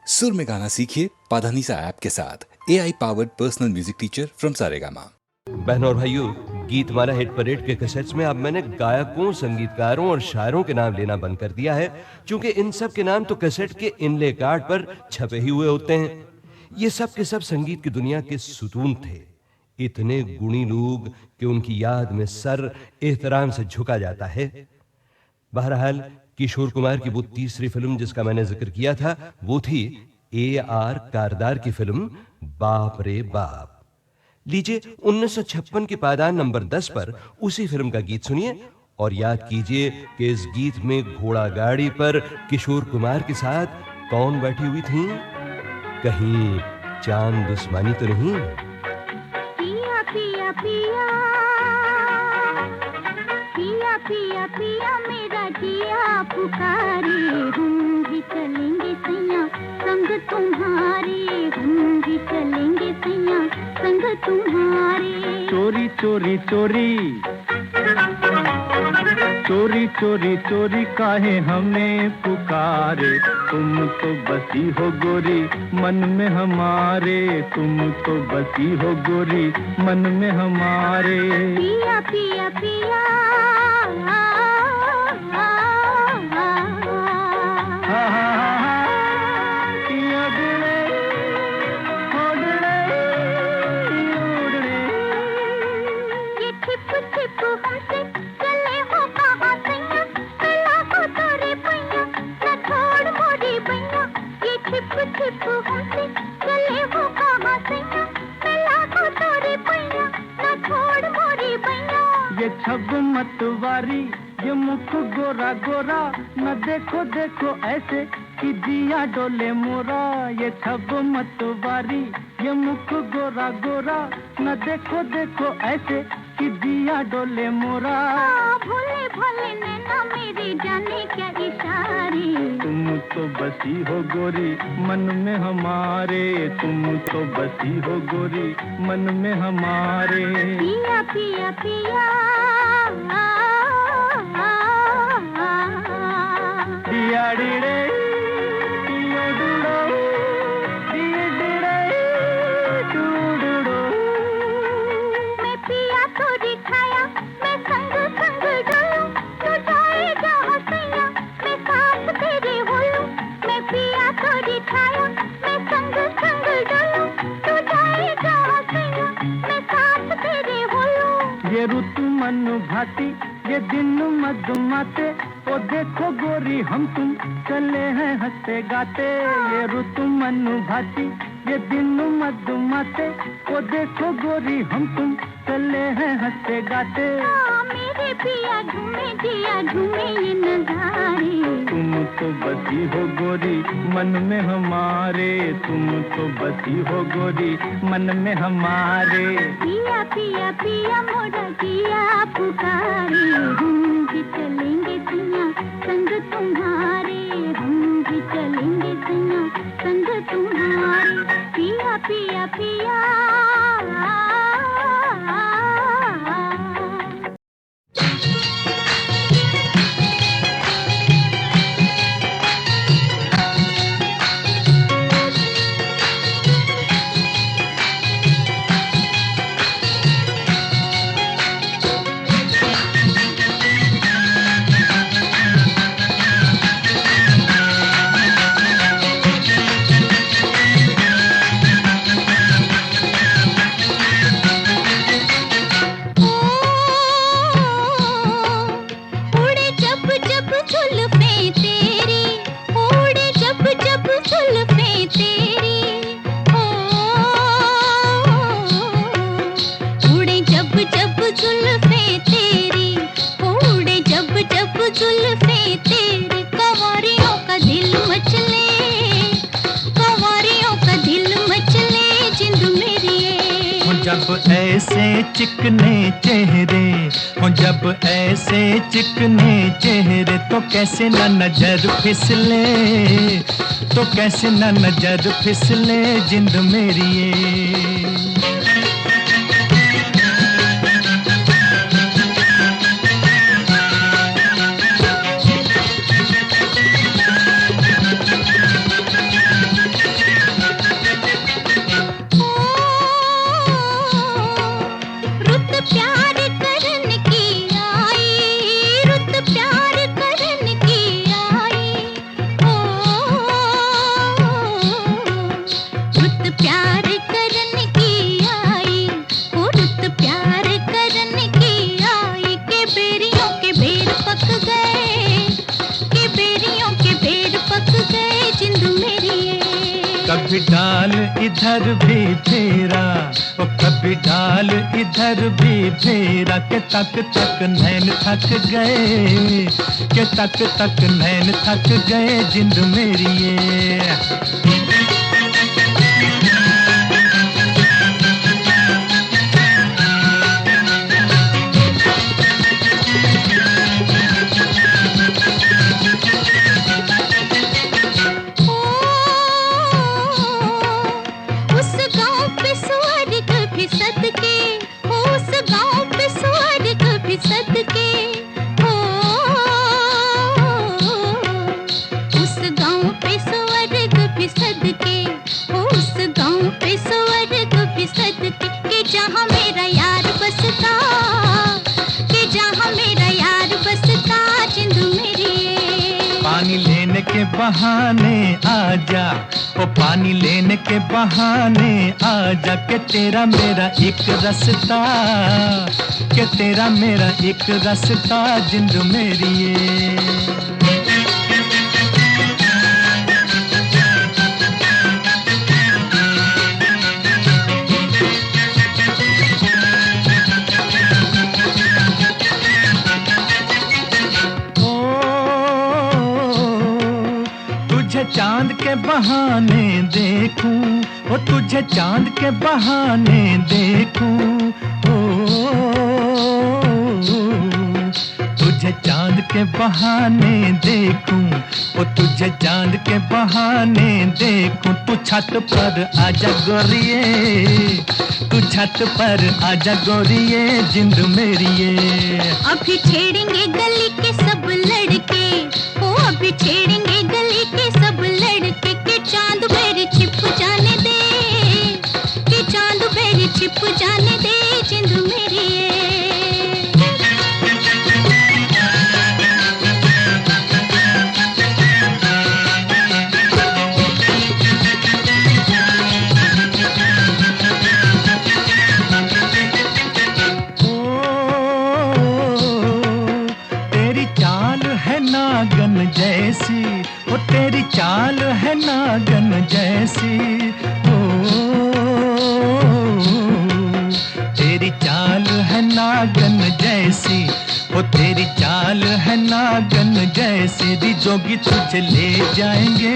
सुर में गाना सीखिए पाधानीसा ऐप के साथ। AI powered personal music teacher from Saregama. बहनों और भाइयों, गीतमाला हिट परेड के कैसेट्स में अब मैंने गायकों, संगीतकारों और शायरों के नाम लेना बंद कर दिया है, क्योंकि इन सब के नाम तो कैसेट के इनले कार्ड पर छपे ही हुए होते हैं। ये सब के सब संगीत की दुनिया के सुतून थे, इतने गुणी लोग कि उनकी याद में सर एहतराम से झुका जाता है। बहरहाल किशोर कुमार की वो तीसरी फिल्म जिसका मैंने जिक्र किया था, वो थी A.R. कारदार की फिल्म बाप रे बाप। लीजिए 1956 की पायदान नंबर 10 पर उसी फिल्म का गीत सुनिए और याद कीजिए कि इस गीत में घोड़ा गाड़ी पर किशोर कुमार के साथ कौन बैठी हुई थी? कहीं चांद दुश्मनी तो नहीं? पिया पिया पिया पिया पिया पिया मेरा जिया पुकारे, हम भी चलेंगे सैया संग तुम्हारे, हम भी चलेंगे सैया संग तुम्हारे। चोरी चोरी चोरी चोरी चोरी चोरी काहे हमें पुकारे, तुम तो बसी हो गोरी मन में हमारे, तुम तो बसी हो गोरी मन में हमारे। पिया पिया पिया छब मतवारी ये मुख गोरा गोरा, न देखो देखो ऐसे कि जिया डोले मोरा। ये छब मतवारी ये मुख गोरा गोरा, न देखो देखो ऐसे कि जिया डोले मोरा। भोले भोले नैना मेरे जाने क्या इशारे, तुम तो बसी हो गोरी मन में हमारे, तुम तो बसी हो गोरी मन में हमारे। पिया पिया पिया मैं पिया तो दिखाया, मैं संग संग डोलूं, तू जाए जहाँ सैया मैं साथ तेरे बोलूं। मैं पिया तो दिखाया, मैं संग संग डोलूं, तू जाए जहाँ सैया मैं साथ तेरे बोलूं। ये ऋतु मन भाती ये दिन मधुमाते, ओ देखो गोरी हम तुम चले हैं हंसते गाते। ये ऋतु मन भाती ये दिन मधुमाते, ओ देखो गोरी हम तुम चले हैं हंसते गाते। मेरे पिया झूमे दिया झूमे ये नजारे, तुम तो बसी हो गोरी मन में हमारे, तुम तो बसी हो गोरी मन में हमारे। पिया पिया पिया मोरा जिया पुकारे, हम भी चलेंगे सैया संग तुम्हारे, हम भी चलेंगे सैया संग तुम्हारे। पिया पिया पिया जब ऐसे चिकने चेहरे हो, जब ऐसे चिकने चेहरे, तो कैसे न नजर फिसले, तो कैसे न नजर फिसले जिंद मेरी ये। कभी डाल इधर भी फेरा, ओ कभी डाल इधर भी फेरा, के तक तक नैन थक गए, के तक तक नैन थक गए जिंद मेरी ये। पानी लेने के बहाने आजा, ओ पानी लेने के बहाने आजा, के तेरा मेरा एक रास्ता, के तेरा मेरा एक रास्ता जिंद मेरी ये। चांद के बहाने देखूं, ओ तुझे चांद के बहाने देखूं, ओ तुझे चांद के बहाने देखूं, ओ तुझे चांद के बहाने देखूं। तू छत पर आजा गोरिये, तू छत पर आजा गोरिये जिंद मेरी ये। अभी छेड़ेंगे गली के सब लड़के, ओ अभी छेड़ेंगे गली के सब लड़के, के चांद मेरे छिप जाने दे, के चांद मेरे छिप जाने दे जिंद मेरी ये। नागन जैसी, ओ तेरी चाल है नागन जैसी, ओ तेरी चाल है नागन जैसी, ओ तेरी चाल है नागन जैसी। रिजोगी तुझे ले जाएंगे,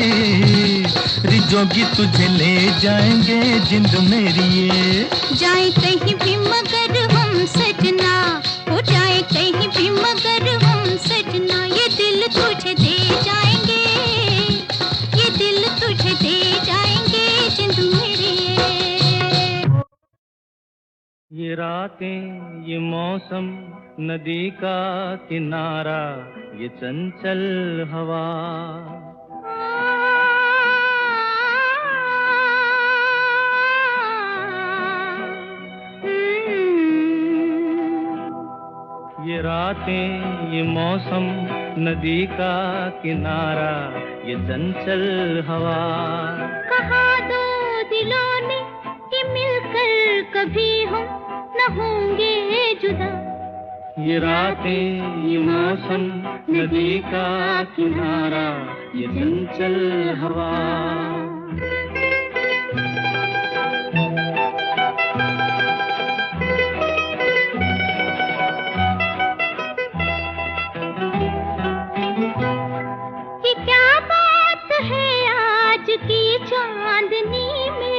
रिजोगी तुझे ले जाएंगे जिंद मेरी ये। जाए कहीं भी मगर हम सजना, हो जाए कहीं भी मगर हम सजना, ये दिल तुझे दे जाएंगे, ये दिल तुझे दे जाएंगे जिंद मेरी ये रातें ये मौसम नदी का किनारा, ये चंचल हवा, ये रातें ये मौसम नदी का किनारा, ये चंचल हवा। कहा दो दिलों ने कि मिलकर कभी हम न होंगे जुदा, ये रातें ये मौसम नदी का किनारा, ये चंचल हवा। ये क्या बात है आज की चांदनी में,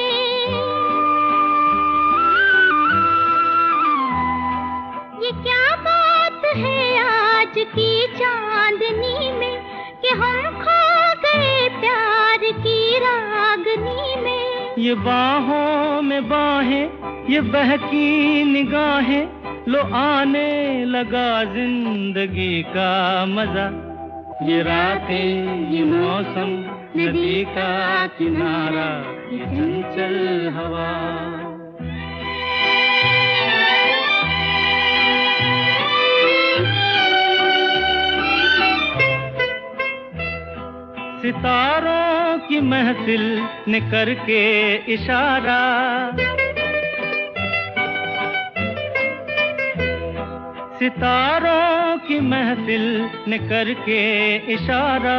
ये क्या बात है आज की चांदनी में, कि हम खो गए प्यार की रागनी में। ये बाहों में बाहें, ये बहकी निगाहें, लो आने लगा जिंदगी का मजा। ये रातें ये मौसम नदी का किनारा, ये चंचल हवा। सितारों की महफिल ने करके इशारा, सितारों की महफिल ने करके इशारा,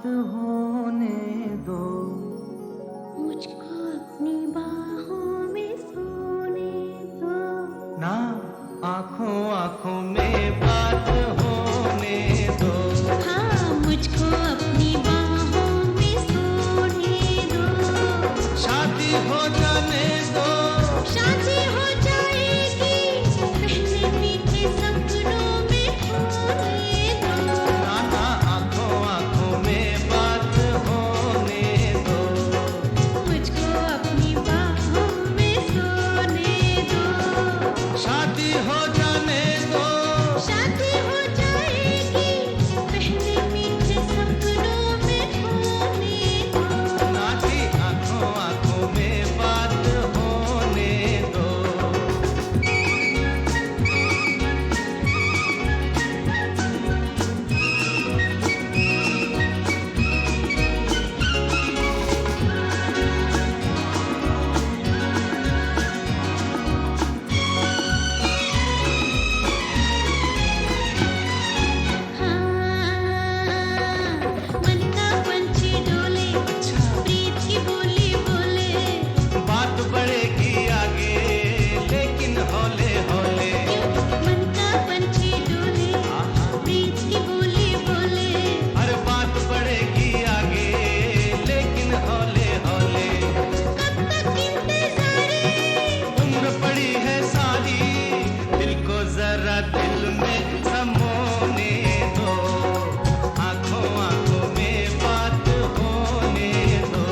बात होने दो, मुझको अपनी बाहों में सोने दो। ना आँखों आँखों में बात होने दो, हाँ, मुझको अपनी बाहों में सोने दो। शादी हो जाने दो, शादी हो जाएगी, पहले मीठे सपनों में खोने दो। ना आँखों आँखों में बात होने दो, मुझको अपनी बाहों में सोने दो। शादी हो जाने दो, शादी हो जाएगी, पहले मीठे सपनों में खोने दो। ना जी आँखों आँखों में बात होने दो। मन का पंछी डोले, प्रीत की बोली बोले। बात बढ़ेगी आगे लेकिन हौले हौले, मन का पंछी डोले, प्रीत की बोली बोले। हर बात बढ़ेगी आगे लेकिन हौले हौले। कब तक इंतज़ारे, उम्र पड़ी है सारी, दिल को जरा दिल में समोने दो, आँखों आँखों में बात होने दो।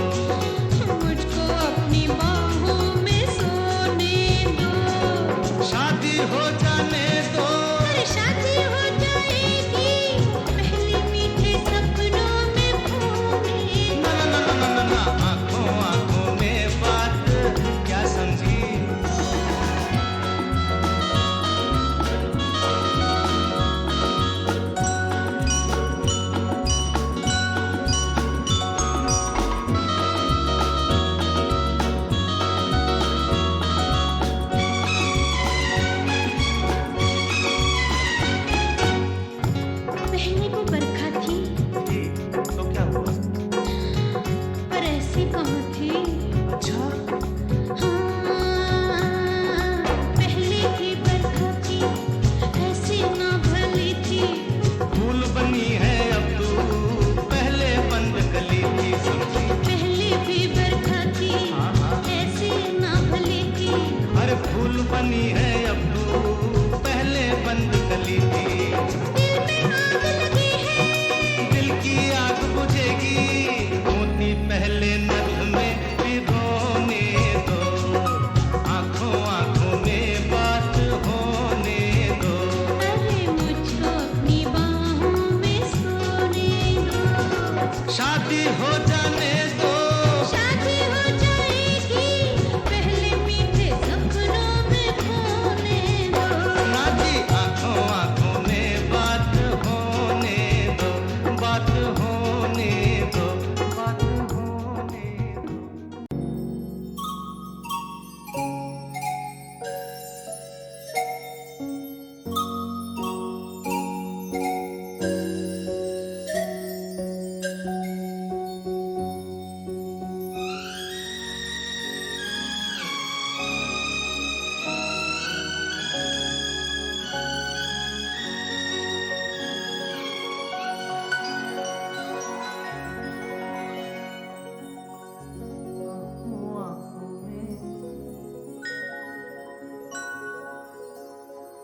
मुझको अपनी बाहों में सोने दो। शादी हो जाने दो, अरे शादी हो जाएगी, पहले मीठे सपनों में खोने दो। ना आँखों आँखों में बात क्या समझी। पहले को बरखा थी, तो क्या हुआ? पर ऐसी कहाँ थी। अच्छा हाँ, पहले की बरखा थी, ऐसी ना भली थी। फूल बनी है अब तू, पहले बंद कली थी समझी। पहले भी बरखा थी, ऐसी ना भली थी। हर फूल बनी है अब तू, पहले बंद कली थी। दिल में आग लगी है, दिल की आग बुझेगी, मोती पहले नभ में भिगोने दो, आँखों आँखों में बात होने दो। अरे मुझको अपनी बाहों में सोने दो। शादी हो जाने दो, शादी हो जाएगी, पहले मीठे सपनों में खोने दो। ना जी आँखों आँखों में बात होने दो, बात होने दो, बात होने दो।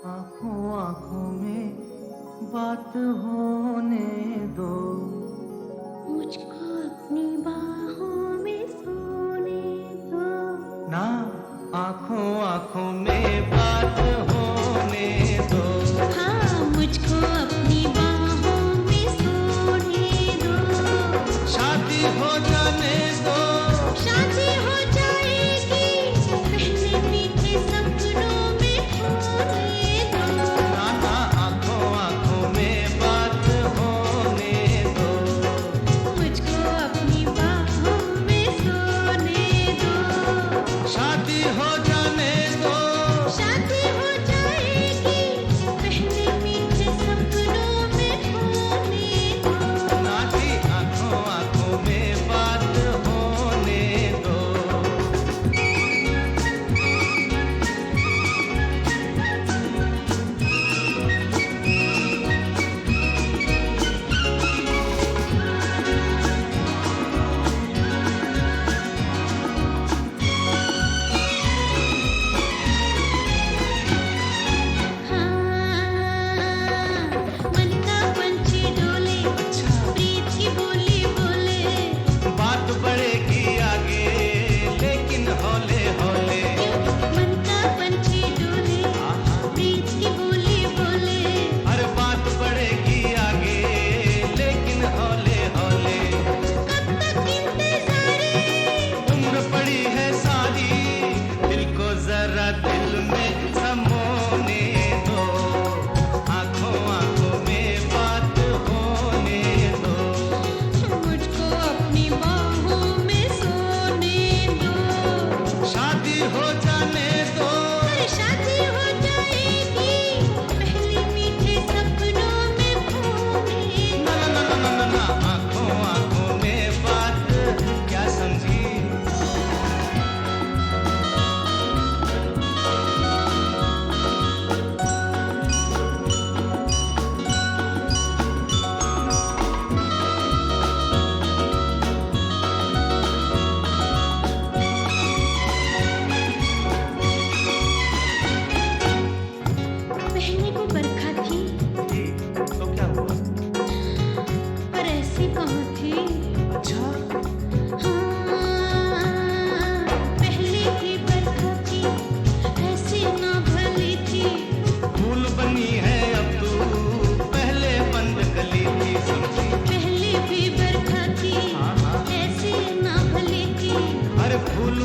आँखों आँखों में बात होने दो, मुझको अपनी बाहों में सोने दो। ना आँखों आँखों में बात होने दो। हाँ, मुझको अपनी बाहों में सोने दो। शादी हो जाने दो, शादी हो जाएगी, पहले मीठे सपनों में खोने दो। ना आँखों आँखों में बात होने दो। मुझको अपनी बाहों में सोने दो। शादी हो जाने दो, शादी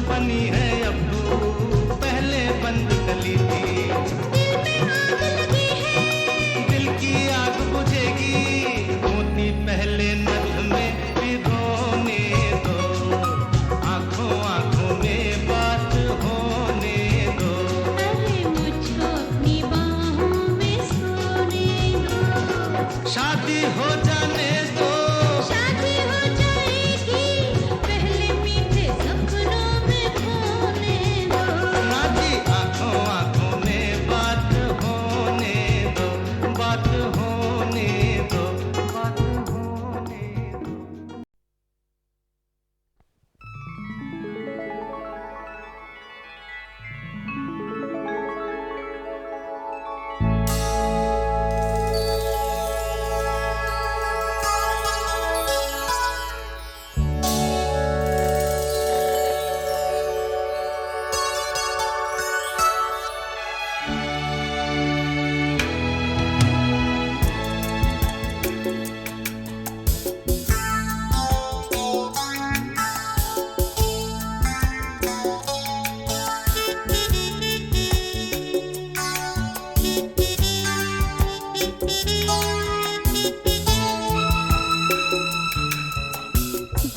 बनी है अब तू, पहले बंद कली थी। दिल में आग लगी है, दिल की आग बुझेगी, मोती पहले नभ में भिगोने दो, आंखों आंखों में बात होने दो। अरे मुझको अपनी बाहों में सोने दो। शादी हो जाने दो, शादी हो जाएगी, पहले मीठे सपनों में खोने दो। ना जी आंखों आंखों में बात होने दो, बात होने दो, बात होने दो।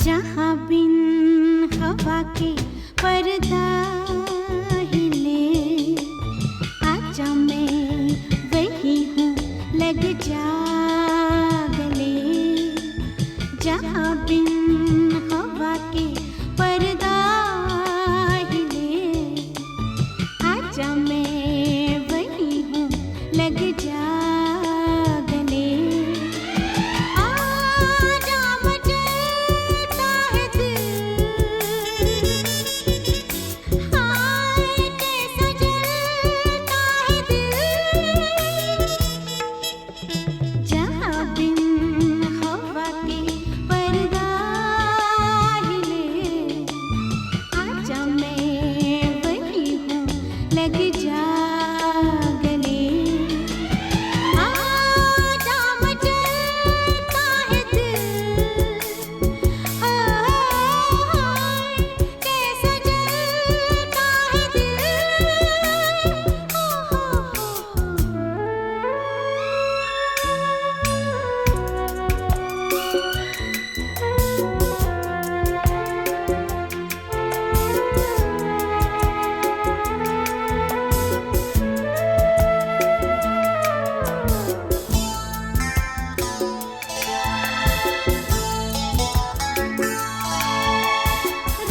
जहाँ बिन हवा के पर्दा हिले, आजा मैं वही हूँ, लग जा गले। जहाँ बिन हवा के पर्दा हिले, आजा मैं वही हूँ, लग जा गले। आजा मचलता है दिल, हाय कैसा जलता है दिल। जहाँ बिन हवा के पर्दा हिले, आजा मैं वही हूँ, लग जा गले। आजा मचलता है दिल, हाय कैसा जलता है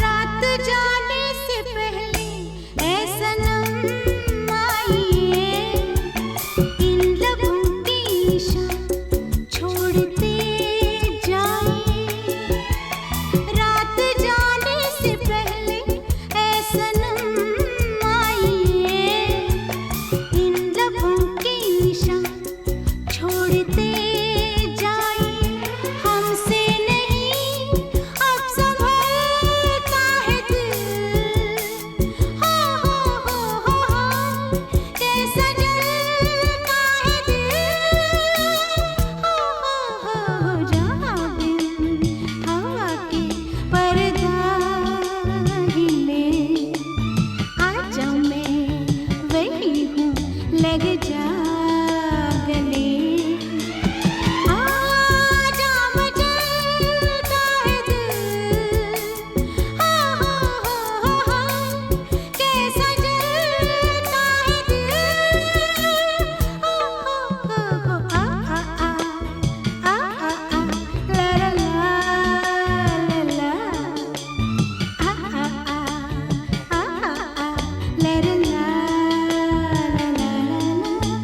रात जाने से पहले ऐ सनम आइए, इन लबों की निशान छोड़ते जाइए। रात जाने से पहले ऐ सनम आइए, इन लबों की निशान छोड़ते जाइए। हमसे नहीं अब संभलता है दिल, हो कैसा जलता है दिल। जहाँ बिन हवा के पर्दा हिले, आजा मैं वही हूँ, लग जा गले। आजा मचलता है दिल, कैसा जलता है दिल। ला ला ला ला ला, ला ला ला ला ला ला।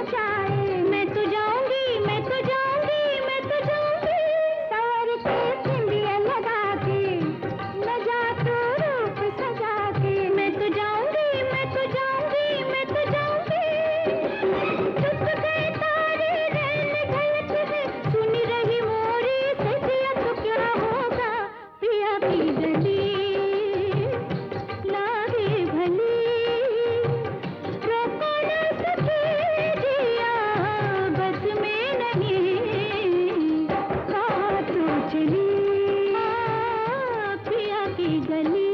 जाए। मैं तो जाऊंगी, मैं तो जाऊंगी, मैं तो जाऊंगी। सवर के बिंदिया लगा के, मैं जादू रूप सजा के। मैं तो जाऊंगी, मैं तो जाऊंगी, मैं तो जाऊंगी। चुप गए तारे रैन झलक है, सुन रही मोरी सजिया तो क्या होगा। पिया की गली लागे भली, रोको न सके जिया, बस में नहीं कहाँ तो चली पिया की गली।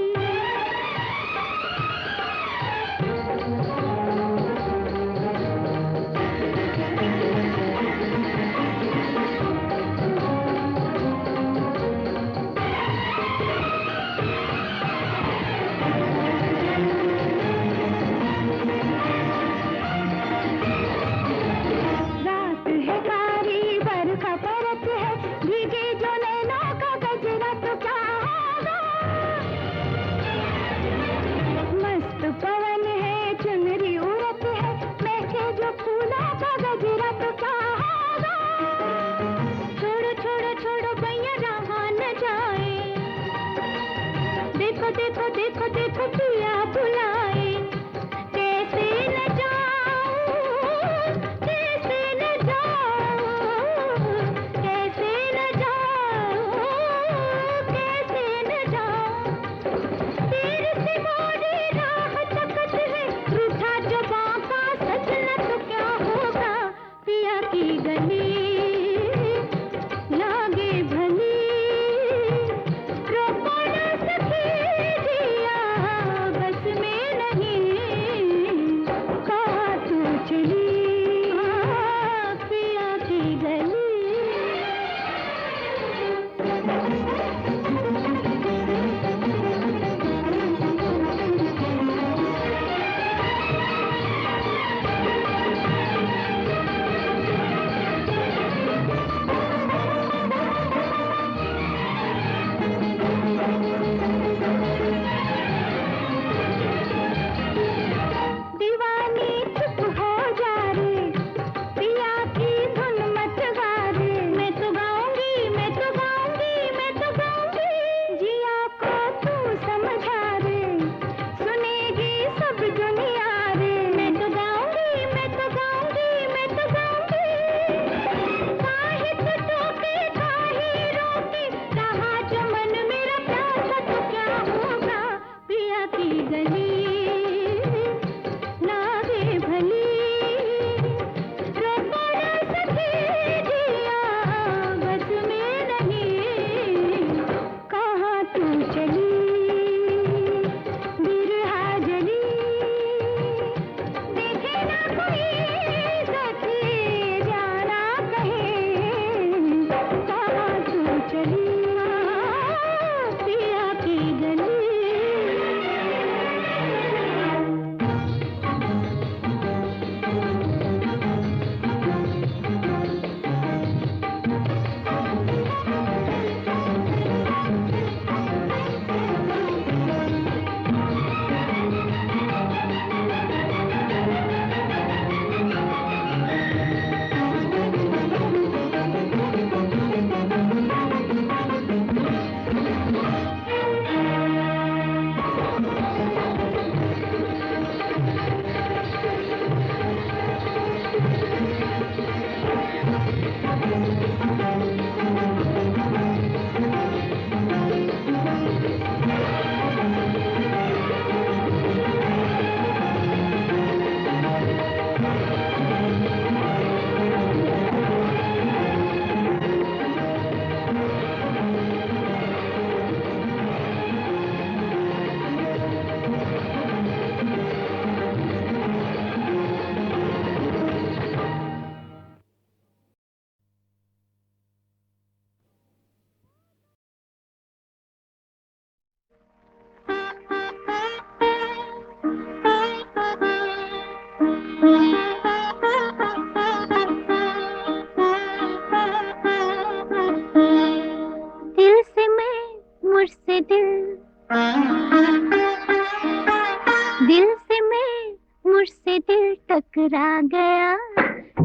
रात है कारी बरखा परत है, भीगे जो नैनों का गजरा तो क्या होगा। मस्त पवन है चुनरी उड़त है, महके जो फूलों का गजरा तो क्या होगा। छोड़ो छोड़ो छोड़ो भैया रहा न जाए, देखो देखो देखो देखो पिया बुलाए। कैसे न जाऊं, कैसे न जाऊं, कैसे न जाऊं, कैसे न जाऊं। तेरे से मोरी राह तकत है, रूठा जो बांका सजना तो क्या होगा। पिया की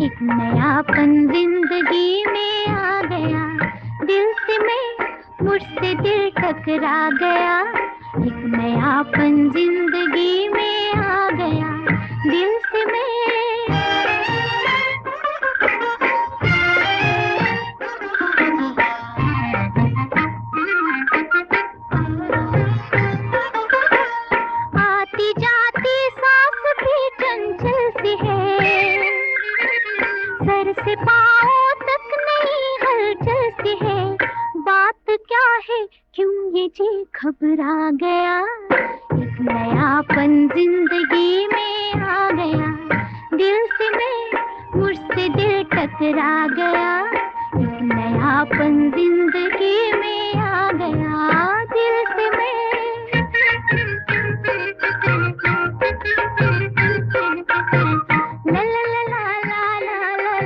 एक नयापन जिंदगी में आ गया, दिल से मैं मुझसे दिल टकरा गया। एक नयापन जिंदगी में आ गया, दिल से मैं आती जाती सांस भी चंचल सी है, सर से पाँव तक नहीं हलचल सी है। बात क्या है, क्यों ये जी घबरा गया। एक नयापन जिंदगी में आ गया, दिल से मैं मुझसे दिल टकरा गया। एक नयापन जिंदगी में आ गया, दिल से मैं ला ला ला ला ला ला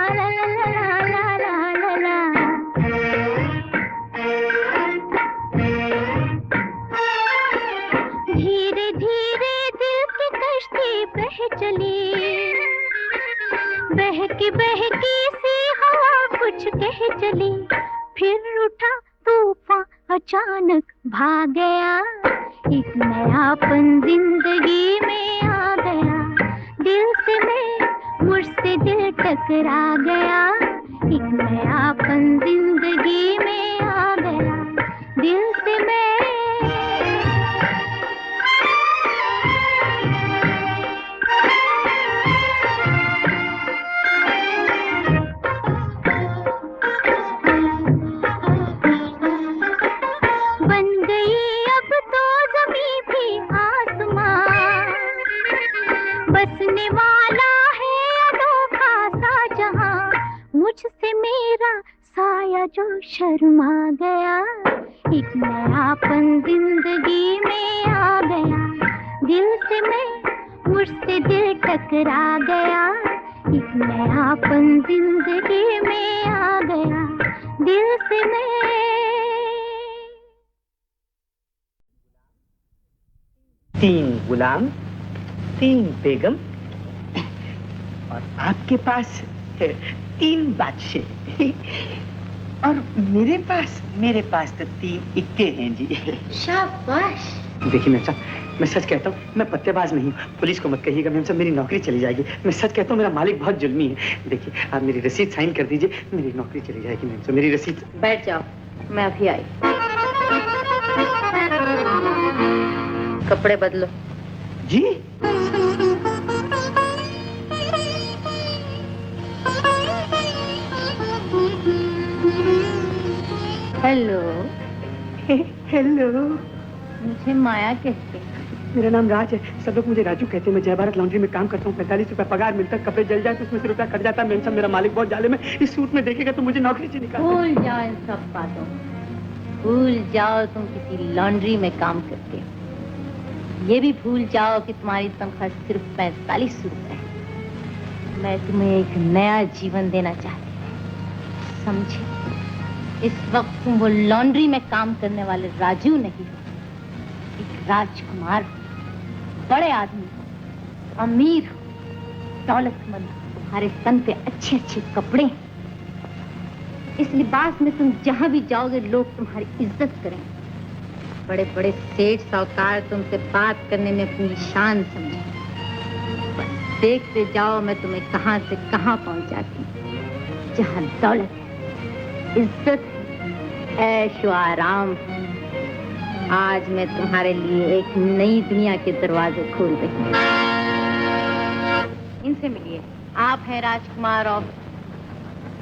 ला ला ला ला ला ला। धीरे धीरे दिल की कश्ती बह चली, बहकी सी हवा कुछ कह चली। फिर उठा तूफान अचानक भाग गया। एक नयापन जिंदगी में आ गया, दिल से मैं मुझसे दिल टकरा गया। एक नयापन जिंदगी में आ गया, दिल से मैं बन गई अब तो ज़मीं भी आसमां, बसने वाला है अनोखा सा जहां। मुझसे मेरा साया जो शर्मा गया। एक नयापन जिंदगी में आ गया, दिल से मैं मुझसे दिल टकरा गया। एक नयापन जिंदगी में आ गया, दिल से मैं तीन गुलाम, तीन बेगम और आपके पास तीन बादशाह और मेरे पास तो तीन इक्के हैं जी। शाबाश। देखिए मैम साहब, मैं सच कहता हूँ, मैं पत्तेबाज नहीं हूँ। पुलिस को मत कहिएगा मैम साहब, मेरी नौकरी चली जाएगी। मैं सच कहता हूँ, मेरा मालिक बहुत जुल्मी है। देखिए आप मेरी रसीद साइन कर दीजिए, मेरी नौकरी चली जाएगी मैम साहब। मेरी रसीद। बैठ जाओ, मैं अभी आई। कपड़े बदलो। जी हेलो। हेलो, मुझे माया कहते हैं। मेरा नाम राज है। सब लोग मुझे राजू कहते हैं। मैं जय भारत लॉन्ड्री में काम करता हूँ। 45 रुपए पगार मिलता है। कपड़े जल जाए तो उसमें से रुपया कट जाता है। मैम साहब मेरा मालिक बहुत जालिम है। इस सूट में देखेगा तो मुझे नौकरी से निकाल। भूल जाओ इन सब बातों को। भूल जाओ तुम किसी लॉन्ड्री में काम करते हो। ये भी भूल जाओ कि तुम्हारी तनख्वाह सिर्फ 45 रुपए है। मैं तुम्हें एक नया जीवन देना चाहती हूँ, समझे? इस वक्त तुम वो लॉन्ड्री में काम करने वाले राजू नहीं हो, एक राजकुमार हो, बड़े आदमी हो, अमीर हो, दौलतमंद हो। तुम्हारे तन पे अच्छे अच्छे कपड़े हैं। इस लिबास में तुम जहां भी जाओगे लोग तुम्हारी इज्जत करेंगे। बड़े बड़े सेठ साहूकार तुमसे बात करने में अपनी शान समझेंगे। बस देखते जाओ मैं तुम्हें कहां से कहां पहुंचाती हूँ। जहां दौलत है, इज्जत है, ऐश व आराम है। आज मैं तुम्हारे लिए एक नई दुनिया के दरवाजे खोल रही हूँ। इनसे मिलिए। आप हैं राजकुमार of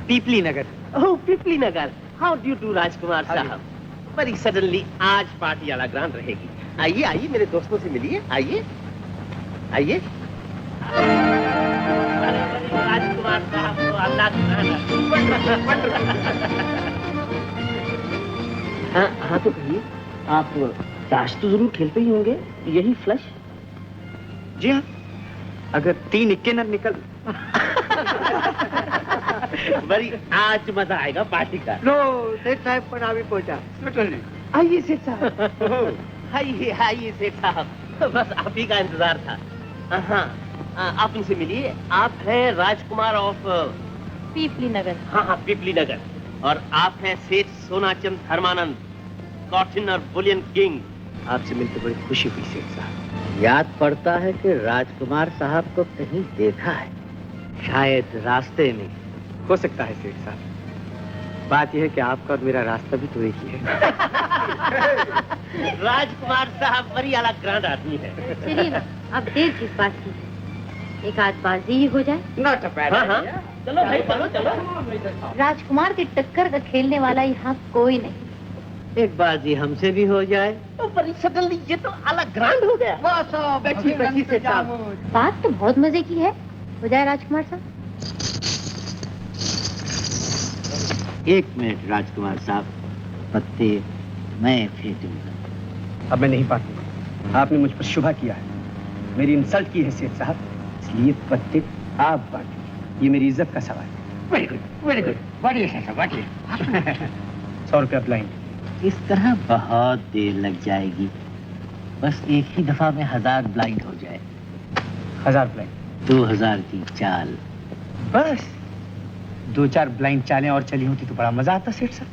Peepli Nagar. Oh Peepli Nagar. How do do राजकुमार साहब। बड़ी सडनली आज पार्टी वाला ग्रांड रहेगी। आइए आइए मेरे दोस्तों से मिलिए। आइए आइए। राजकुमार साहब तो अल्लाह हाँ तो कहिए, आप ताश तो जरूर खेलते ही होंगे, यही फ्लश? जी हाँ, अगर 3 इक्के न निकल। बड़ी आज मजा आएगा पार्टी का। लो सेठ साहब पर अभी पहुंचा। आइए सेठ साहब। आइए आइए सेठ साहब, बस आप ही का इंतजार था। हाँ आप इनसे मिलिए। आप हैं राजकुमार ऑफ पीपली नगर। हाँ, पीपली नगर। और आप हैं सेठ सोनाचंद धर्मानंद, कॉटन और बुलियन किंग। आपसे मिलकर बड़ी खुशी हुई सेठ साहब। याद पड़ता है कि राजकुमार साहब को कहीं देखा है, शायद रास्ते में। हो सकता है सेठ साहब। बात यह है कि आपका और मेरा रास्ता भी तो एक ही है। राजकुमार साहब बड़ी आला ग्रांड आदमी है। चलिए ना, अब देर किस बात की, एक आध बाजी ही हो जाए। नॉट अ बैड हाँ, चलो भाई, चलो। राजकुमार की टक्कर का खेलने वाला यहाँ कोई नहीं। एक बाजी हमसे भी हो जाए तो बड़ी सडनली ये तो आला ग्रांड हो गया। बैठिए सेठ साहब। बात तो बहुत मजे की है, हो जाए राजकुमार साहब। 1 मिनट राजकुमार साहब, पत्ते मैं फेंकूंगा। अब मैं नहीं बांटूंगा। आपने मुझ पर शुभा किया है, मेरी इंसल्ट की है सेठ साहब, इसलिए पत्ते आप बांटिए। ये मेरी इज्जत का सवाल है। Very good, very good. बांटिए सेठ साहब, बांटिए। 100 रुपया ब्लाइंड। इस तरह बहुत देर लग जाएगी, बस एक ही दफा में 1000 ब्लाइंड हो जाए। 1000 ब्लाइंड। 2000 की चाल। बस 2-4 ब्लाइंड चालें और चली होती तो बड़ा मजा आता सेठ साहब।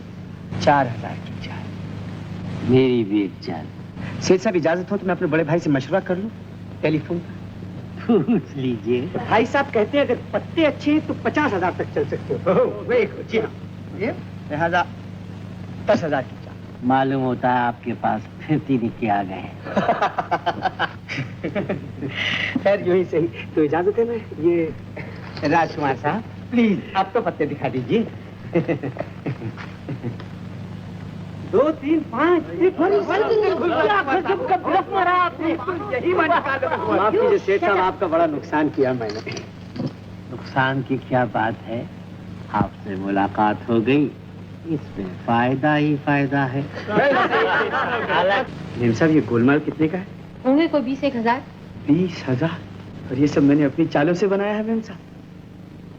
4000 की चाल। मेरी भी एक चाल। सेठ साहब इजाजत हो तो मैं अपने बड़े भाई से मशवरा कर लूं टेलीफोन पर। पूछ लीजिए। भाई साहब कहते हैं अगर पत्ते अच्छे हैं तो 50,000 तक चल सकते हो। Very good. जी हाँ, ये लिहाजा 10,000 की चाल। मालूम होता है आपके पास फिरती निके आ गए हैं। खैर यूं ही सही, तो इजाजत है ना। ये राजकुमार साहब प्लीज आप तो पत्ते दिखा दीजिए। 2, 3, 5। माफ कीजिए सेठ साहब, आपका बड़ा नुकसान किया मैंने। नुकसान की क्या बात है, आपसे मुलाकात हो गई, इसमें फायदा ही फायदा है। मेम साहब ये गोलमाल कितने का है? होंगे कोई 20-1,000। 20,000? और ये सब मैंने अपनी चालों से बनाया है मेम साहब।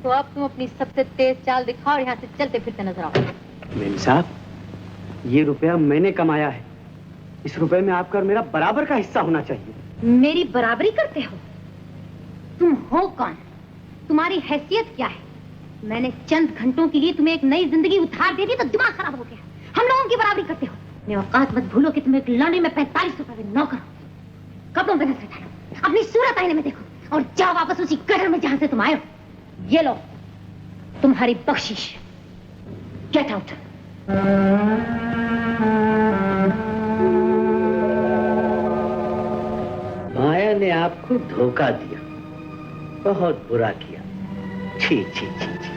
तो अब तुम अपनी सबसे तेज चाल दिखाओ और यहाँ से चलते फिरते नजर आओ। मेम साहब ये रुपया मैंने कमाया है, इस रुपए में आपका और मेरा बराबर का हिस्सा होना चाहिए। मेरी बराबरी करते हो? तुम हो कौन? तुम्हारी हैसियत क्या है? मैंने चंद घंटों के लिए तुम्हें एक नई जिंदगी उधार दे दी तो दिमाग खराब हो गया। हम लोगों की बराबरी करते हो? अपनी औकात मत भूलो कि तुम एक लौंडे में 45 रुपए में नौकर हो। कपड़ों पे नजर डालो, अपनी सूरत आईने में देखो और जाओ वापस उसी गटर में जहां से तुम आए हो। ये लो तुम्हारी बख्शिश। Get out. माया ने आपको धोखा दिया, बहुत बुरा किया। छी छी छी छी छी।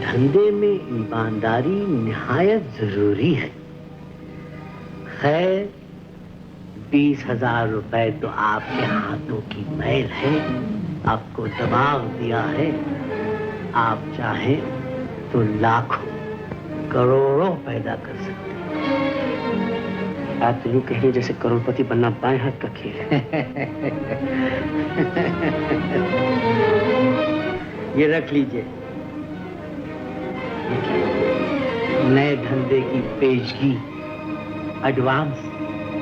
धंधे में ईमानदारी निहायत जरूरी है। खैर 20,000 रुपए तो आपके हाथों की मैल है, आपको दबाव दिया है। आप चाहें तो लाखों करोड़ों पैदा कर सकते हैं। आप तो यूं कह रहे जैसे करोड़पति बनना बाएं हाथ का खेल है। ये रख लीजिए, नए धंधे की पेशगी, एडवांस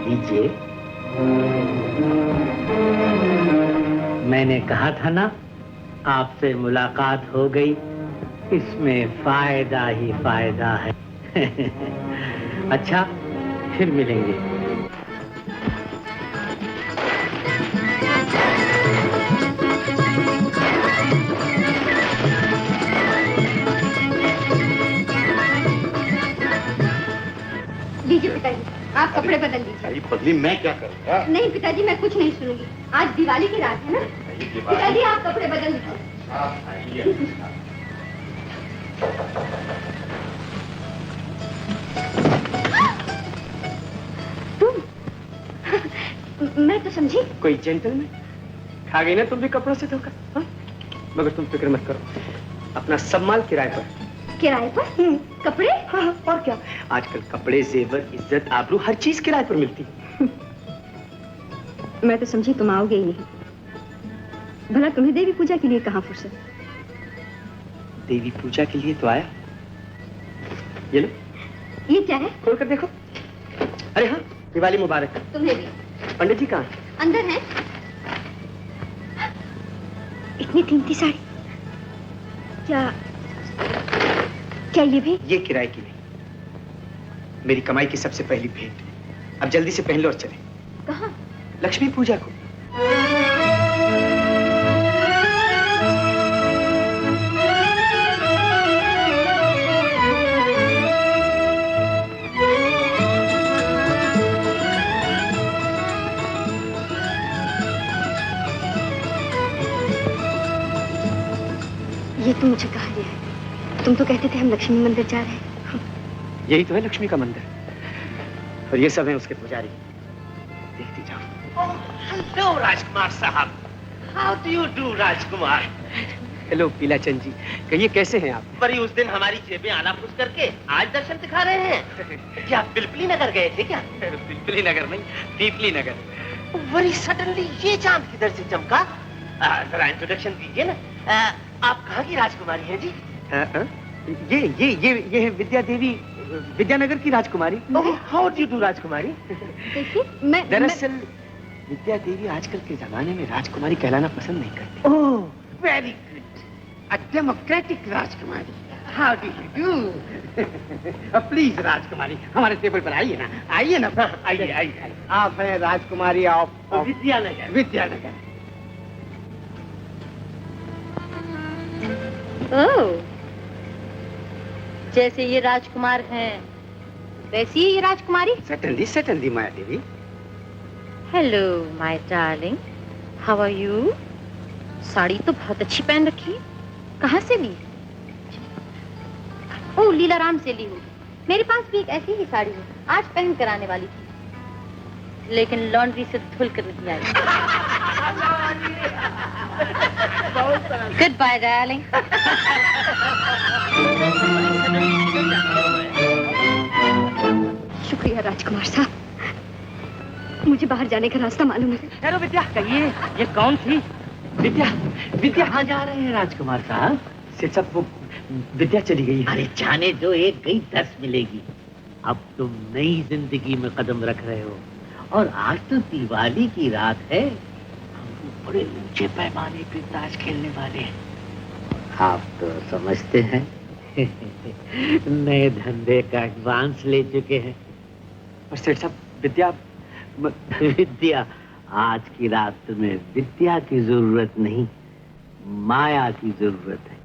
लीजिए। मैंने कहा था ना, आपसे मुलाकात हो गई, इसमें फायदा ही फायदा है। अच्छा, फिर मिलेंगे। लीजिए पिताजी, आप कपड़े बदल लीजिए। बदली मैं क्या करूँगा? नहीं पिताजी, मैं कुछ नहीं सुनूंगी। आज दिवाली की रात है ना। पिताजी आप कपड़े बदल लीजिए। तुम? मैं तो समझी कोई जेंटलमैन। खा गई ना तुम भी कपड़ों से धोखा। हाँ? मगर तुम फिक्र मत करो, अपना सब माल किराए पर। किराए पर? कपड़े? हाँ, और क्या, आजकल कपड़े, जेवर, इज्जत, आबरू, हर चीज किराए पर मिलती है। मैं तो समझी तुम आओगे ही नहीं। भला तुम्हें देवी पूजा के लिए कहाँ फुर्सत? देवी पूजा के लिए तो आया। ये लो। ये क्या है? खोल कर देखो। अरे हाँ, दिवाली मुबारक। तुम्हें भी। पंडित जी कहाँ हैं? अंदर है। इतनी कीमती साड़ी, क्या क्या ये भी? ये किराए की नहीं, मेरी कमाई की सबसे पहली भेंट। अब जल्दी से पहन लो और चले। कहाँ? लक्ष्मी पूजा को। ये तुम मुझे कहा लिया है? तुम तो कहते थे हम लक्ष्मी मंदिर जा रहे हैं। यही तो है लक्ष्मी का मंदिर, और ये सब है उसके पुजारी। देखती जाओ। हेलो राजकुमार साहब, हाउ डू यू डू राजकुमार? हेलो पीलाचंद जी, कहिए कैसे हैं आप? बड़ी उस दिन हमारी जेबें आला फूस करके आज दर्शन दिखा रहे हैं। क्या पिलपिली नगर गए थे क्या? पिलपिली नगर नहीं, पीपली नगर। बड़ी सडनली ये चांद किधर से चमका? जरा इंट्रोडक्शन दीजिए ना। आप कहाँ की राजकुमारी हैं जी? ये है विद्या देवी, विद्यानगर की राजकुमारी। हाउ डू यू राजकुमारी? देखिए दरअसल विद्या देवी आजकल के जमाने में राजकुमारी कहलाना पसंद नहीं करती। Oh very good, a democratic राजकुमारी। How do you do? Please राजकुमारी हमारे टेबल पर आइए ना, आइए ना, आइए आइए। आप हैं राजकुमारी ऑफ विद्यानगर। विद्यानगर। ओह, जैसे ये राजकुमार हैं वैसी ही ये राजकुमारी। Certainly certainly Maya Devi. Hello my darling, how are you? Sari तो बहुत अच्छी पहन रखी है, कहाँ से ली? ओह, लीलाराम से ली होगी। मेरे पास भी एक ऐसी ही साड़ी है, आज पहन कर आने वाली थी, लेकिन लॉन्ड्री से धुल कर नहीं आई। Good bye darling. शुक्रिया राजकुमार साहब, मुझे बाहर जाने का रास्ता मालूम है। हेलो विद्या, कहिए ये कौन थी? विद्या, विद्या कहाँ जा रहे हैं राजकुमार साहब? सेठ साहब वो विद्या चली गई है। अरे जाने दो, एक गई 10 मिलेगी। अब तुम नई जिंदगी में कदम रख रहे हो, और आज तो दिवाली की रात है। हम बड़े ऊंचे पैमाने पे ताश खेलने वाले हैं। आप तो समझते हैं नए धंधे का एडवांस ले चुके हैं। और सेठ साहब विद्या विद्या, आज की रात तुम्हें विद्या की जरूरत नहीं, माया की जरूरत है।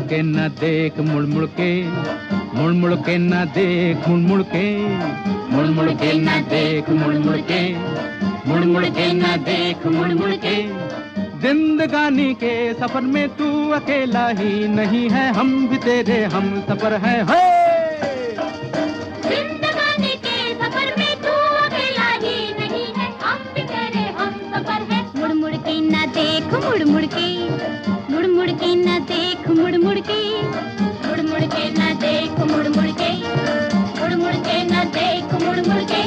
के न देख मुड़ मुड़ के, मुड़ मुड़ के न देख मुड़ मुड़ के, मुड़ मुड़ के न देख मुड़ मुड़ के, मुड़ मुड़ के न देख मुड़ मुड़ के। जिंदगानी के सफर में तू अकेला ही नहीं है, हम भी तेरे हम सफर है। जिंदगानी के सफर में तू अकेला ही नहीं है, हम भी तेरे हम सफर है। मुड़ मुड़ के न देख मुड़ मुड़ के, मुड़ मुड़ के न देख मुड़ मुड़ के, मुड़ मुड़ के न देख मुड़ मुड़ के, मुड़ मुड़ के न देख मुड़ मुड़ के।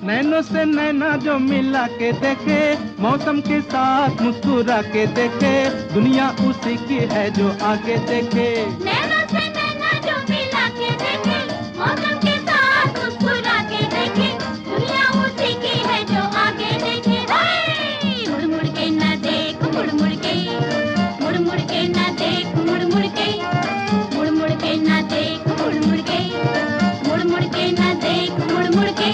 नैनों से नैना जो मिला के देखे, मौसम के साथ मुस्कुरा के देखे, दुनिया उसी की है जो आगे देखे। नैनों से नैना जो मिला के देखे, मौसम के साथ मुस्कुरा के देखे, दुनिया उसी की है जो आगे देखे। मुड़ मुड़ के न देख मुड़ मुड़ के, मुड़ मुड़ के न देख मुड़ मुड़ के, मुड़ मुड़ के न देख मुड़ मुड़ के, मुड़ मुड़ के न देख मुड़ मुड़ के।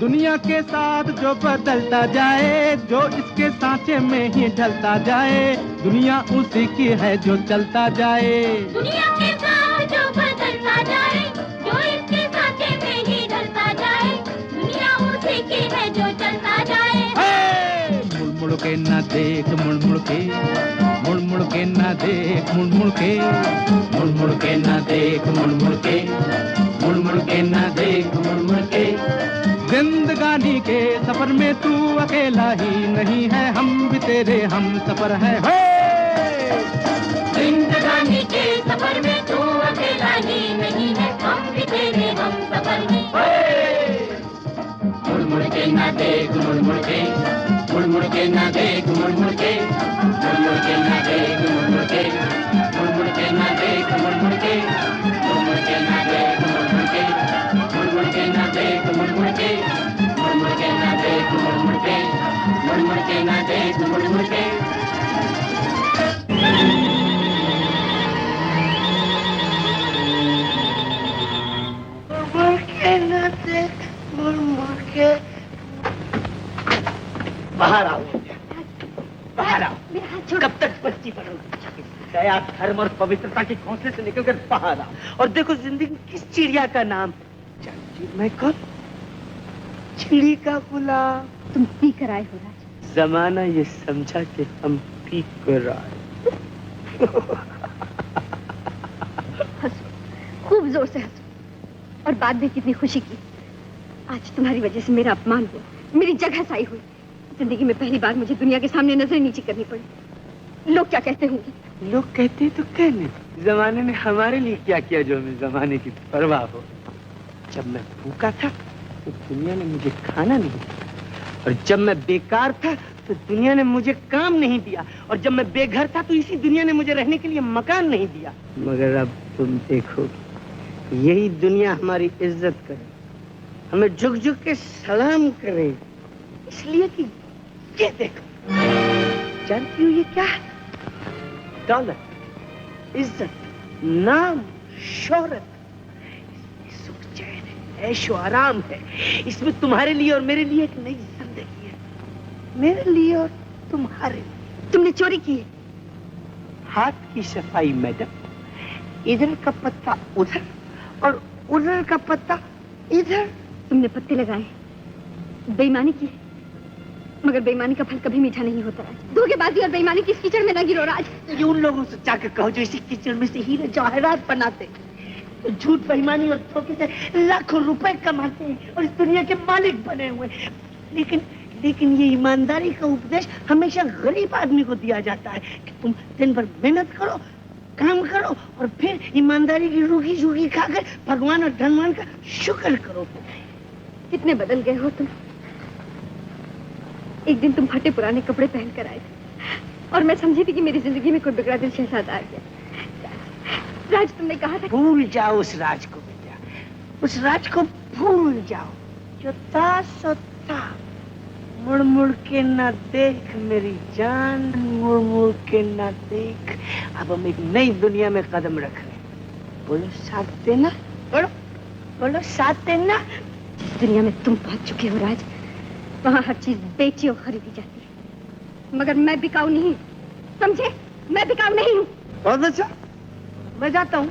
दुनिया के साथ जो बदलता जाए, जो इसके सांचे में ही ढलता जाए, दुनिया उसी की है जो चलता जाए। दुनिया के साथ जो बदलता जाए, जो इसके सांचे में ही ढलता जाए, दुनिया उसी की है जो चलता जाए। मुड़ मुड़ के न देख मुड़ मुड़ के, मुड़ मुड़ के न देख मुड़ मुड़ के, मुड़ मुड़ के न देख मुड़ मुड़ के, मुड़ मुड़ के न देख मुड़ मुड़ के। जिंदगानी के सफर में तू अकेला ही नहीं है, हम भी तेरे हम सफर है। जिंदगानी के सफर में तू अकेला ही नहीं है, हम भी तेरे हम सफर है। मुड़ मुड़ के न देख मुड़ मुड़ के, मुड़ मुड़ के न देख मुड़ मुड़ के, मुड़ मुड़ के न देख मुड़ मुड़ के, मुड़ मुड़ के न देख मुड़ मुड़ के, मुड़ मुड़ के न देख मुड़ मुड़ के, मुड़ मुड़ के न देख मुड़ मुड़ के, मुड़ मुड़ के न देख मुड़ मुड़ के, मुड़ मुड़ के न देख मुड़ मुड़ के। मुड़ के न देख मुड़ मुड़ के। बाहर आओ, बाहर आओ। कब तक बच्ची बनोगे? दया धर्म और पवित्रता के घोंसले से निकलकर बाहर आओ और देखो जिंदगी किस चिड़िया का नाम। जानती मैं कौन? चिड़ी का गुलाम। तुम पी कर आए हो राज। जमाना ये समझा कि हम पी कर आए। हंसो, खूब जोर से हंसो, और बात भी कितनी खुशी की। आज तुम्हारी वजह से मेरा अपमान हुआ, मेरी जगह साई हुई। जिंदगी में पहली बार मुझे दुनिया के सामने नजर नीची करनी पड़ी। लोग क्या कहते होंगे? लोग कहते तो कहने, जमाने ने हमारे लिए क्या किया जो हमें जमाने की परवाह हो। जब मैं भूखा था तो दुनिया ने मुझे खाना नहीं दिया, और जब मैं बेकार था तो दुनिया ने मुझे काम नहीं दिया, और जब मैं बेघर था तो इसी दुनिया ने मुझे रहने के लिए मकान नहीं दिया। मगर अब तुम देखोगे यही दुनिया हमारी इज्जत करे, हमें झुक झुक के सलाम करे, इसलिए कि ये देखो, जानती हो ये क्या है? डॉलर, इज्जत, नाम, शोहरत, सुख चैन है, ऐशो आराम है। इसमें तुम्हारे लिए और मेरे लिए एक नई जिंदगी है, मेरे लिए और तुम्हारे लिए। तुमने चोरी की है? हाथ की सफाई मैडम, इधर का पत्ता उधर और उधर का पत्ता इधर। तुमने पत्ते लगाए, बेईमानी की, मगर बेईमानी का फल कभी मीठा नहीं होता राज। धोखेबाजी और बेईमानी की कीचड़ में न गिरो राज। ये उन लोगों से जाकर कहो जो इसी कीचड़ में से हीरे जवाहरात बनाते, तो झूठ, बेईमानी और धोखे से लाखों रुपए कमाते हैं और इस दुनिया के मालिक बने हुए। लेकिन ये ईमानदारी का उपदेश हमेशा गरीब आदमी को दिया जाता है कि तुम दिन भर मेहनत करो, काम करो और फिर ईमानदारी की रूखी झूठी खाकर भगवान और धनवान का शुक्र करो। कितने बदल गए हो तुम। एक दिन तुम फटे पुराने कपड़े पहन कर आए थे और मैं समझी थी कि मेरी जिंदगी में कोई बिगड़ा दिल शहजादा आ गया। राज, तुमने कहा था भूल जाओ उस राज को बेटा, उस राज को भूल जाओ। जो था सो था, मुड़ मुड़ के ना देख मेरी जान, मुड़ मुड़ के ना देख। अब हम एक नई दुनिया में कदम रख रहे हैं। बोलो साथ देना, बोलो बोलो साथ देना। जिस दुनिया में तुम पहुंच चुके हो राज, वहाँ हर चीज बेची और खरीदी जाती है, मगर मैं बिकाऊ नहीं, समझे? मैं बिकाऊ नहीं हूँ। बहुत अच्छा, मैं जाता हूँ।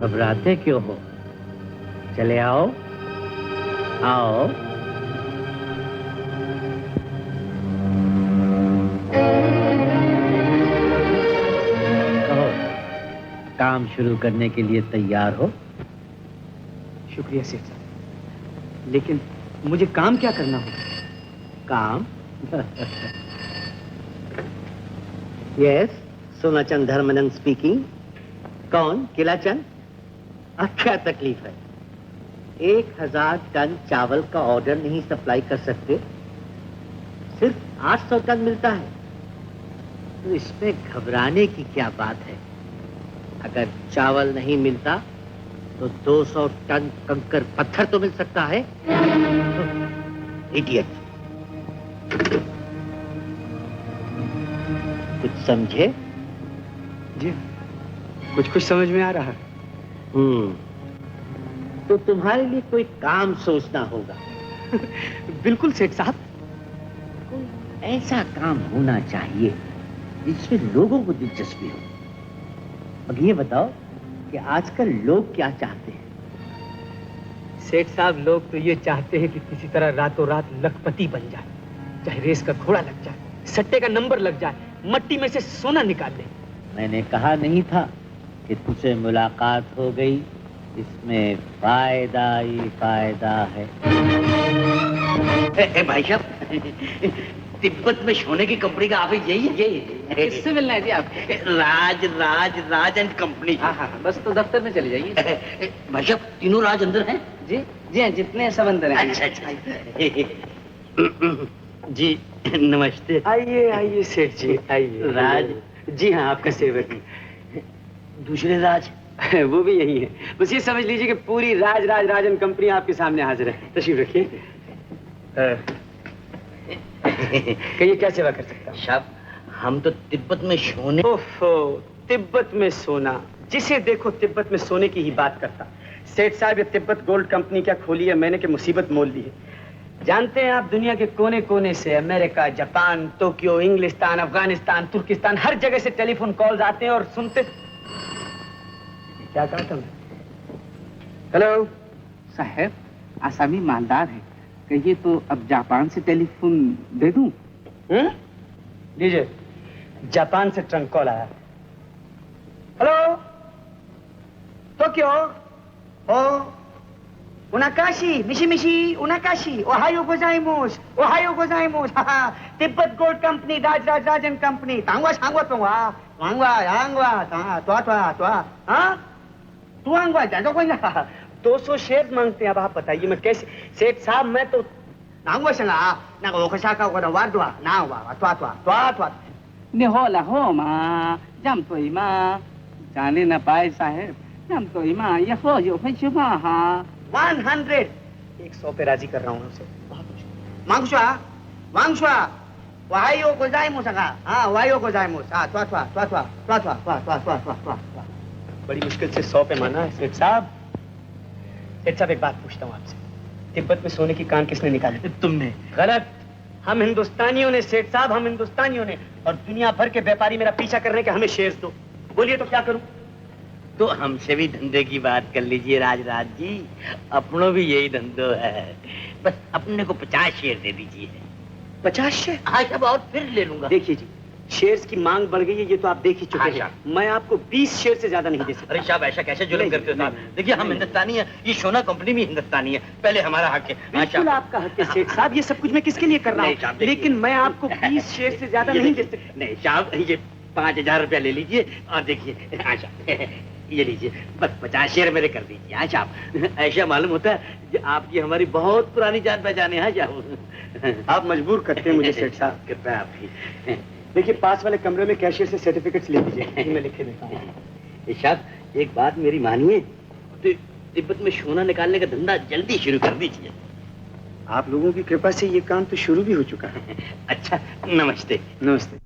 घबराते क्यों हो? चले आओ, आओ। कहो, काम शुरू करने के लिए तैयार हो? शुक्रिया सेठ साहब, लेकिन मुझे काम क्या करना होगा? काम? Yes, Sonachand Dharmanand speaking. कौन? किलाचंद? अब क्या तकलीफ है? 1000 टन चावल का ऑर्डर नहीं सप्लाई कर सकते, सिर्फ 800 टन मिलता है, तो इसमें घबराने की क्या बात है? अगर चावल नहीं मिलता तो 200 टन कंकर पत्थर तो मिल सकता है। इडियट, कुछ समझे? जी, कुछ कुछ समझ में आ रहा है। तो तुम्हारे लिए कोई काम सोचना होगा। बिल्कुल सेठ साहब। कोई ऐसा काम होना चाहिए जिसमें लोगों को दिलचस्पी हो। अब ये बताओ कि आजकल लोग क्या चाहते हैं? सेठ साहब, लोग तो ये चाहते हैं कि किसी तरह रातों रात लखपति बन जाए, चाहे रेस का घोड़ा लग जाए, सट्टे का नंबर लग जाए, मट्टी में से सोना निकाल ले। मैंने कहा नहीं था कि तुझसे मुलाकात हो गई, इसमें फायदा ही फायदा है। भाई साहब, तिब्बत में सोने की कंपनी का ऑफिस यही है? यही है। किससे मिलना है जी आप? राज राज राज एंड कंपनी। हाँ, बस तो दफ्तर में चले जाइए। भाई साहब, तीनों राज अंदर हैं? जी जी हाँ, जितने सब अंदर हैं। अच्छा। जी नमस्ते। आइए आइए सेठ जी, आइए। राज? जी हाँ, आपका सेवक। दूसरे राज? वो भी यही है। बस ये समझ लीजिए कि पूरी राज राज राजन कंपनी आपके सामने हाजिर है। तशरीफ रखिए। कहिए, क्या सेवा कर सकता हूँ? साहब, हम तो तिब्बत में सोने। ओफो, तिब्बत में सोना, जिसे देखो तिब्बत में सोने की ही बात करता। सेठ साहब ये तिब्बत गोल्ड कंपनी क्या खोली है मैंने कि मुसीबत मोल ली है। जानते हैं आप दुनिया के कोने कोने से अमेरिका, जापान, टोक्यो, इंग्लिस्तान, अफगानिस्तान, तुर्किस्तान हर जगह से टेलीफोन कॉल्स आते हैं और सुनते। क्या कहा तुमने? हेलो साहब, आसामी मालदार है, कहिए तो अब जापान से टेलीफोन दे दूं? लीजिए, जापान से ट्रंक कॉल आया। हेलो टोक्यो, ओ उनाकाशी, मिशी मिशी उनाकाशी, ओहायो गोजाइमोस, ओहायो गोजाइमोस। Tibet gold company, Rajan company, तांगवा सांगवा तुंगा, वांगवा त्वा, हाँ? तुआंगवा जाजो कोई ना। 200 शेयर मांगते हैं। अब आप बताइए मैं कैसे? सेठ साहब मैं तो नांगवा संगा ना को खसाका को वारदवा ना त्वा निहोला हो मां, जम तोई मां, जाने न पाए साहब, जम तोई मां, ये हो यो फैशुमा हाँ। 100 100 पे राजी कर रहा हूँ उसे। मांगशुआ वायो गोजाइमोस हाँ, वायो गोजाइमोस हाँ, त्वा। बड़ी मुश्किल से 100 पे माना है सेठ साहब। सेठ साहब एक बात पूछता हूँ आपसे, तिब्बत में सोने की कान किसने निकाली? तुमने। गलत, हम हिंदुस्तानियों ने सेठ साहब, हम हिंदुस्तानियों ने। और दुनिया भर के व्यापारी मेरा पीछा कर रहे हैं कि हमें शेयर्स दो। बोलिए तो क्या करूं? तो हमसे भी धंधे की बात कर लीजिए राजराज जी, अपनों भी यही धंधो है। बस अपने को 50 शेयर दे दीजिए। 50 शेयर? हाँ साहब, और फिर ले लूंगा। देखिए जी, शेयर्स की मांग बढ़ गई है, ये तो आप देख ही चुके हैं। मैं आपको 20 शेयर से ज्यादा नहीं दे सकता। अरे साहब, ऐसा कैसे जुल्म करते हो साहब? देखिए हम हिंदुस्तानी हैं, ये सोना कंपनी भी हिंदुस्तानी है, पहले हमारा हक है। बिल्कुल आपका हक है सेठ साहब, ये सब कुछ मैं किसके लिए कर रहा हूँ, लेकिन मैं आपको 20 शेयर से ज्यादा नहीं दे सकता। नहीं साहब, ये 5000 रुपया ले लीजिए और देखिए। अच्छा ये लीजिए, बस 50 शेयर मेरे कर दीजिए। हाँ साहब, ऐसा मालूम होता है कि आपकी हमारी बहुत पुरानी जान पहचाने हैं साहब। आप मजबूर करते हैं मुझे सेठ साहब। कृपया आपकी। देखिए पास वाले कमरे में कैशियर से सर्टिफिकेट्स ले लीजिए, मैं लिखे देता हूँ। साहब एक बात मेरी मानिए, तो तिब्बत में सोना निकालने का धंधा जल्दी शुरू कर दीजिए। आप लोगों की कृपा से ये काम तो शुरू भी हो चुका है। अच्छा, नमस्ते। नमस्ते।